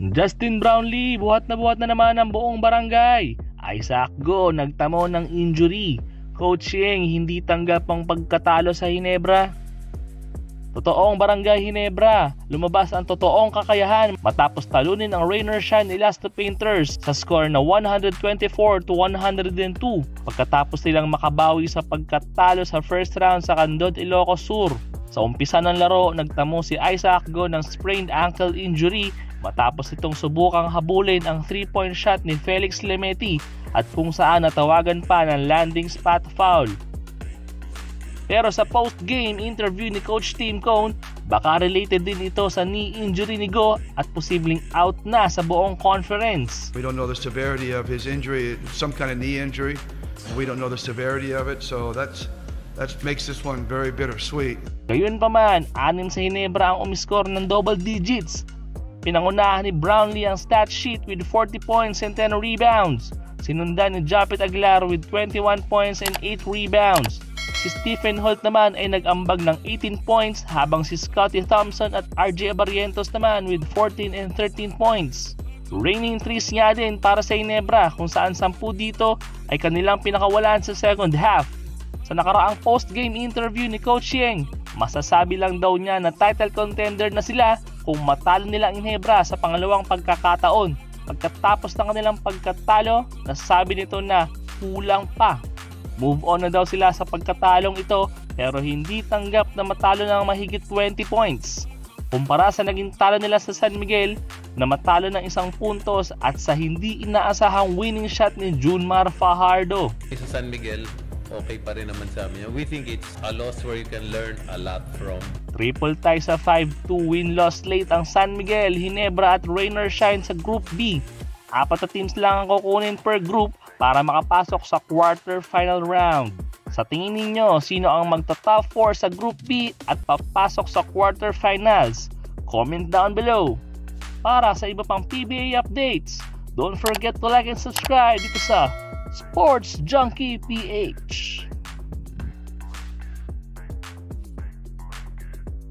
Justin Brownlee, buhat na naman ang buong barangay. Isaac Go, nagtamo ng injury. Coach Yeng, hindi tanggap ang pagkatalo sa Hinebra. Totoong Barangay Hinebra, lumabas ang totoong kakayahan matapos talunin ang Rain or Shine Elasto Painters sa score na 124-102 pagkatapos nilang makabawi sa pagkatalo sa first round sa Candod, Ilocos Sur. Sa umpisa ng laro, nagtamo si Isaac Go ng sprained ankle injury matapos itong subukang habulin ang 3-point shot ni Felix Lemeti at kung saan natawagan pa ng landing spot foul. Pero sa post-game interview ni Coach Tim Cone, baka related din ito sa knee injury ni Go at posibleng out na sa buong conference. We don't know the severity of his injury, some kind of knee injury. We don't know the severity of it, so that makes this one very bittersweet. Gayun pa man, 6 sa Hinebra ang umiscore ng double digits. Pinangunahan ni Brownlee ang stat sheet with 40 points and 10 rebounds. Sinundan ni Japet Aguilar with 21 points and 8 rebounds. Si Stephen Holt naman ay nag-ambag ng 18 points habang si Scottie Thompson at RJ Barrientos naman with 14 and 13 points. Raining threes nga din para sa Hinebra kung saan 10 dito ay kanilang pinakawalan sa second half. Sa nakaraang post-game interview ni Coach Yeng, masasabi lang daw niya na title contender na sila kung matalo nila ang Hinebra sa pangalawang pagkakataon. Pagkatapos ng kanilang pagkatalo, nasabi nito na kulang pa. Move on na daw sila sa pagkatalong ito pero hindi tanggap na matalo ng mahigit 20 points. Kumpara sa naging talo nila sa San Miguel na matalo ng 1 puntos at sa hindi inaasahang winning shot ni Junmar Fajardo. Sa San Miguel, okay pa rin naman sa amin. We think it's a loss where you can learn a lot from. Triple tie sa 5-2 win-loss slate ang San Miguel, Hinebra at Rain or Shine sa Group B. 4 na teams lang ang kukunin per group para makapasok sa quarter-final round. Sa tingin ninyo, sino ang magta-top 4 sa Group B at papasok sa quarter-finals? Comment down below. Para sa iba pang PBA updates, don't forget to like and subscribe dito sa Sports Junkie PH.